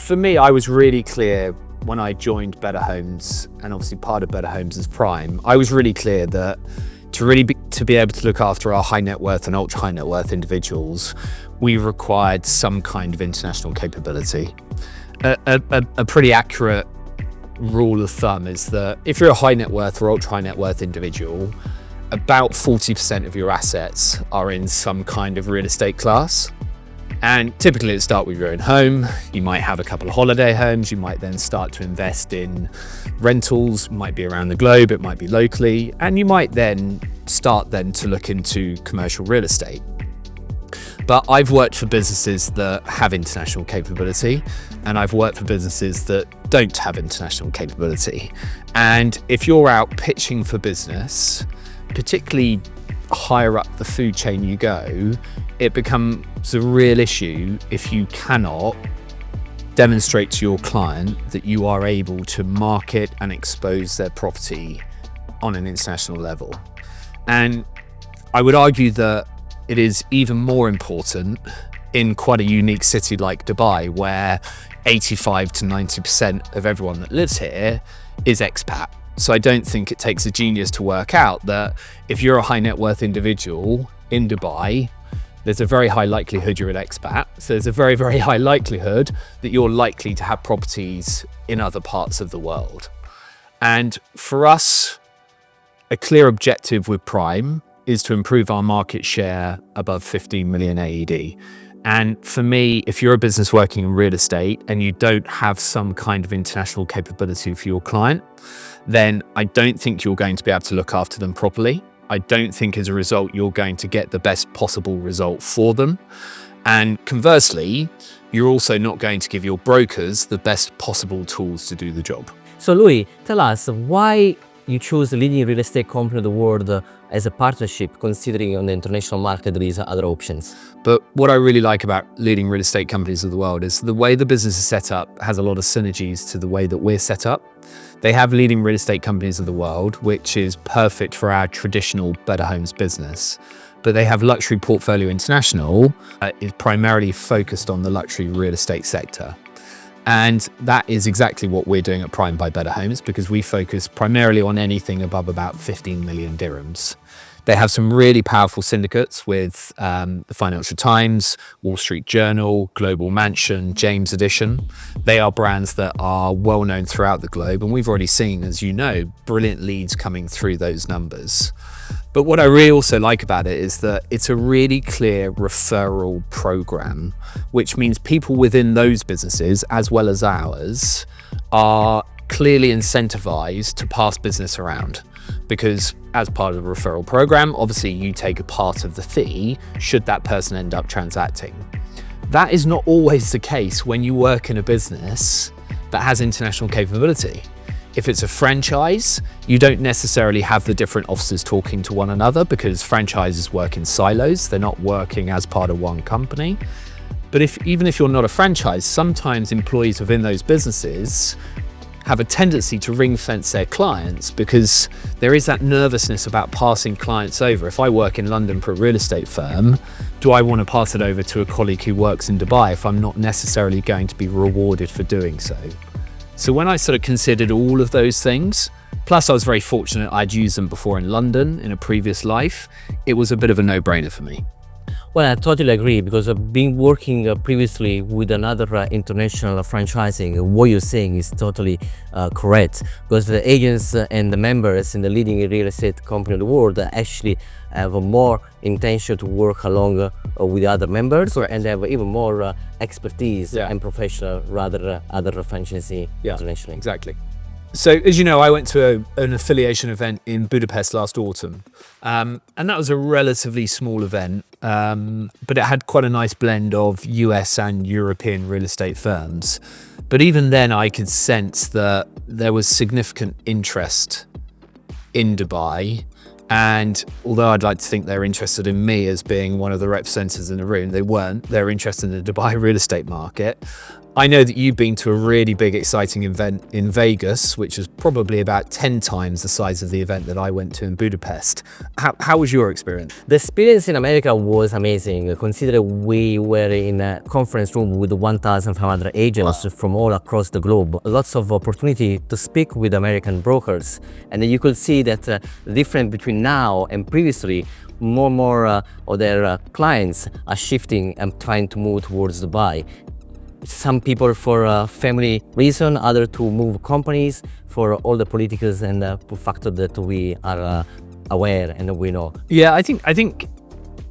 For me, I was really clear when I joined Better Homes, and obviously part of Better Homes is Prime. I was really clear that to be able to look after our high net worth and ultra high net worth individuals, we required some kind of international capability. A pretty accurate rule of thumb is that if you're a high net worth or ultra high net worth individual, about 40% of your assets are in some kind of real estate class. And typically it'd start with your own home. You might have a couple of holiday homes. You might then start to invest in rentals. It might be around the globe, it might be locally. And you might then start to look into commercial real estate. But I've worked for businesses that have international capability, and I've worked for businesses that don't have international capability. And if you're out pitching for business, particularly higher up the food chain you go, it becomes a real issue if you cannot demonstrate to your client that you are able to market and expose their property on an international level. And I would argue that it is even more important in quite a unique city like Dubai, where 85 to 90% of everyone that lives here is expat. So I don't think it takes a genius to work out that if you're a high net worth individual in Dubai, there's a very high likelihood you're an expat. So there's a very, very high likelihood that you're likely to have properties in other parts of the world. And for us, a clear objective with Prime is to improve our market share above 15 million AED. And for me, if you're a business working in real estate and you don't have some kind of international capability for your client, then I don't think you're going to be able to look after them properly. I don't think as a result, you're going to get the best possible result for them. And conversely, you're also not going to give your brokers the best possible tools to do the job. So Louis, tell us why you choose the leading real estate company in the world as a partnership, considering on the international market there is other options. But what I really like about leading real estate companies of the world is the way the business is set up has a lot of synergies to the way that we're set up. They have leading real estate companies of the world, which is perfect for our traditional Better Homes business. But they have Luxury Portfolio International, is primarily focused on the luxury real estate sector. And that is exactly what we're doing at Prime by Better Homes, because we focus primarily on anything above about 15 million dirhams. They have some really powerful syndicates with the Financial Times, Wall Street Journal, Global Mansion, James Edition. They are brands that are well known throughout the globe, and we've already seen, as you know, brilliant leads coming through those numbers. But what I really also like about it is that it's a really clear referral program, which means people within those businesses, as well as ours, are clearly incentivized to pass business around. Because as part of the referral program, obviously you take a part of the fee should that person end up transacting. That is not always the case when you work in a business that has international capability. If it's a franchise, you don't necessarily have the different offices talking to one another because franchises work in silos. They're not working as part of one company. But even if you're not a franchise, sometimes employees within those businesses have a tendency to ring fence their clients because there is that nervousness about passing clients over. If I work in London for a real estate firm, do I want to pass it over to a colleague who works in Dubai if I'm not necessarily going to be rewarded for doing so? So when I sort of considered all of those things, plus I was very fortunate I'd used them before in London in a previous life, it was a bit of a no-brainer for me. Well, I totally agree, because I've been working previously with another international franchising. What you're saying is totally correct, because the agents and the members in the leading real estate company in the world actually have a more intention to work along with other members, and have even more expertise and professional rather other franchisee internationally. Exactly. So, as you know, I went to an affiliation event in Budapest last autumn, and that was a relatively small event, but it had quite a nice blend of US and European real estate firms. But even then, I could sense that there was significant interest in Dubai. And although I'd like to think they're interested in me as being one of the representatives in the room, they weren't. They're interested in the Dubai real estate market. I know that you've been to a really big, exciting event in Vegas, which is probably about 10 times the size of the event that I went to in Budapest. How was your experience? The experience in America was amazing. Consider we were in a conference room with 1,500 agents from all across the globe. Lots of opportunity to speak with American brokers. And you could see that the difference between now and previously, more of their clients are shifting and trying to move towards Dubai. Some people for family reason, other to move companies for all the politicals and factors that we are aware and we know. Yeah, I think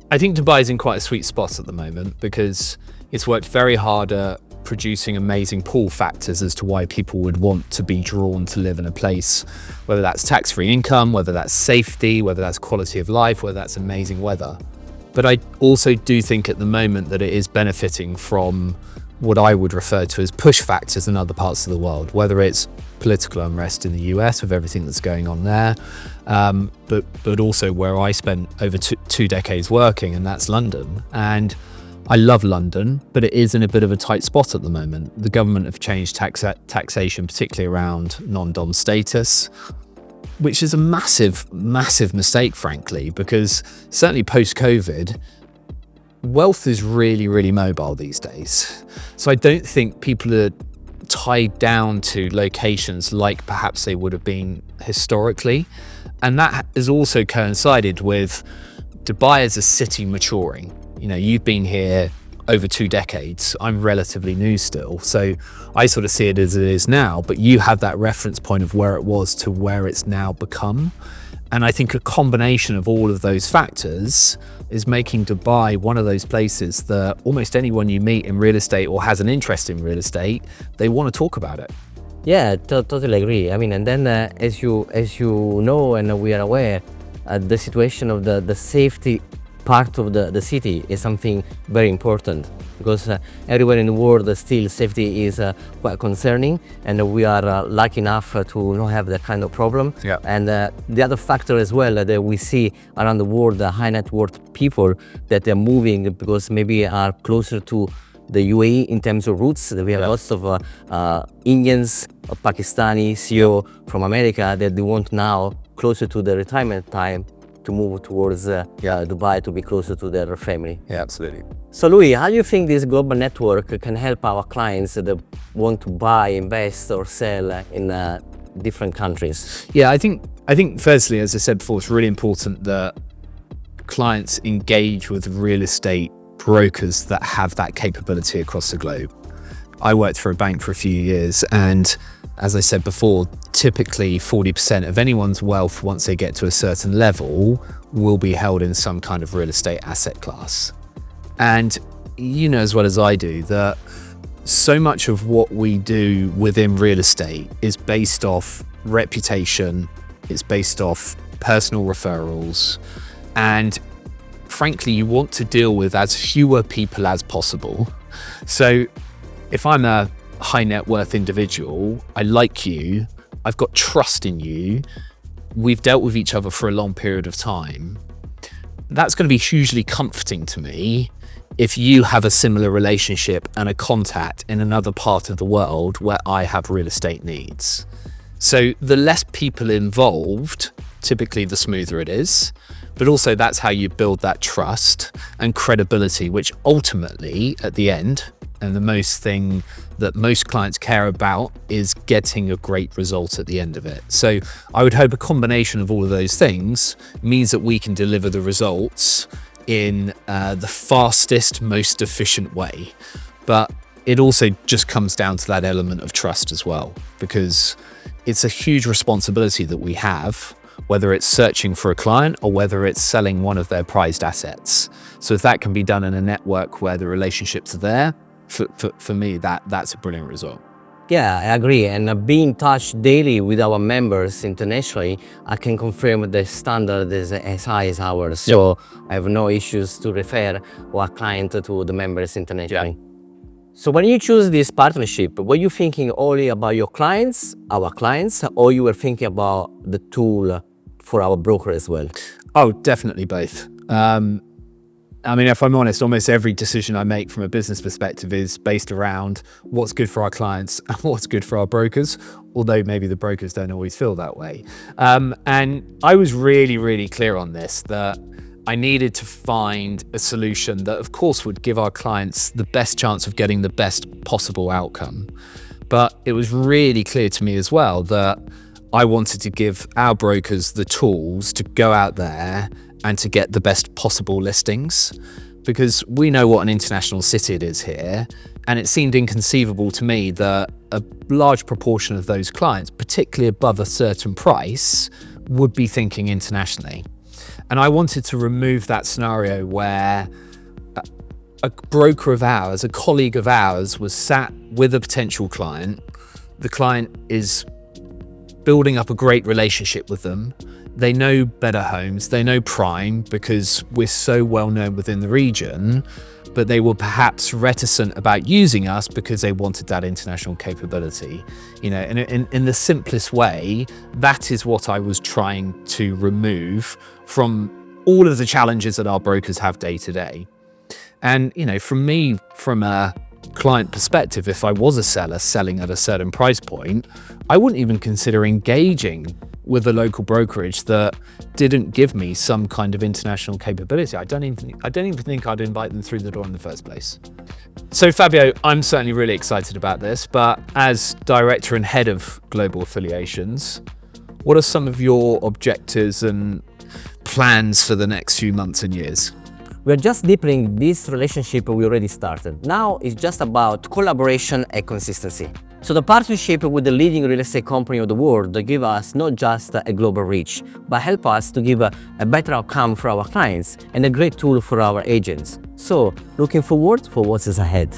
Dubai is in quite a sweet spot at the moment because it's worked very hard at producing amazing pull factors as to why people would want to be drawn to live in a place, whether that's tax-free income, whether that's safety, whether that's quality of life, whether that's amazing weather. But I also do think at the moment that it is benefiting from what I would refer to as push factors in other parts of the world, whether it's political unrest in the US with everything that's going on there, but also where I spent over two decades working, and that's London. And I love London, but it is in a bit of a tight spot at the moment. The government have changed taxation, particularly around non-dom status, which is a massive mistake, frankly, because certainly post-COVID, wealth is really mobile these days. So I don't think people are tied down to locations like perhaps they would have been historically. And that has also coincided with Dubai as a city maturing. You know, you've been here over 2 decades. I'm relatively new still. So I sort of see it as it is now, but you have that reference point of where it was to where it's now become. And I think a combination of all of those factors is making Dubai one of those places that almost anyone you meet in real estate or has an interest in real estate, they want to talk about it. Yeah, totally agree. I mean, and then as you know and we are aware, the situation of the safety part of the city is something very important, because everywhere in the world still safety is quite concerning, and we are lucky enough to not have that kind of problem. Yeah. And the other factor as well that we see around the world, the high net worth people that are moving because maybe are closer to the UAE in terms of roots. We have lots of Indians, Pakistani CEO from America that they want now closer to the retirement time to move towards Dubai to be closer to their family. Yeah, absolutely. So Louis, how do you think this global network can help our clients that want to buy, invest or sell in different countries? Yeah, I think firstly, as I said before, it's really important that clients engage with real estate brokers that have that capability across the globe. I worked for a bank for a few years, and as I said before, typically 40% of anyone's wealth once they get to a certain level will be held in some kind of real estate asset class. And you know as well as I do that so much of what we do within real estate is based off reputation, it's based off personal referrals, and frankly, you want to deal with as fewer people as possible. So if I'm a high net worth individual, I like you, I've got trust in you, we've dealt with each other for a long period of time, that's going to be hugely comforting to me if you have a similar relationship and a contact in another part of the world where I have real estate needs. So the less people involved, typically the smoother it is, but also that's how you build that trust and credibility, which ultimately at the end, and the most thing that most clients care about is getting a great result at the end of it. So I would hope a combination of all of those things means that we can deliver the results in the fastest, most efficient way. But it also just comes down to that element of trust as well, because it's a huge responsibility that we have, whether it's searching for a client or whether it's selling one of their prized assets. So if that can be done in a network where the relationships are there, for me, that's a brilliant result. Yeah, I agree. And being in touch daily with our members internationally, I can confirm the standard is as high as ours. So I have no issues to refer our client to the members internationally. Yeah. So when you choose this partnership, were you thinking only about your clients, our clients, or you were thinking about the tool for our broker as well? Oh, definitely both. I mean, if I'm honest, almost every decision I make from a business perspective is based around what's good for our clients and what's good for our brokers, although maybe the brokers don't always feel that way. And I was really, really clear on this, that I needed to find a solution that, of course, would give our clients the best chance of getting the best possible outcome. But it was really clear to me as well that I wanted to give our brokers the tools to go out there and to get the best possible listings, because we know what an international city it is here, and it seemed inconceivable to me that a large proportion of those clients, particularly above a certain price, would be thinking internationally. And I wanted to remove that scenario where a broker of ours, a colleague of ours, was sat with a potential client. The client is building up a great relationship with them. They know Better Homes, they know Prime because we're so well known within the region, but they were perhaps reticent about using us because they wanted that international capability. You know, in the simplest way, that is what I was trying to remove from all of the challenges that our brokers have day to day. And, you know, from a client perspective, if I was a seller selling at a certain price point, I wouldn't even consider engaging with a local brokerage that didn't give me some kind of international capability. I don't even think I'd invite them through the door in the first place. So Fabio, I'm certainly really excited about this, but as director and head of Global Affiliations, what are some of your objectives and plans for the next few months and years? We're just deepening this relationship we already started. Now it's just about collaboration and consistency. So the partnership with the leading real estate company of the world give us not just a global reach, but help us to give a better outcome for our clients and a great tool for our agents. So looking forward for what is ahead.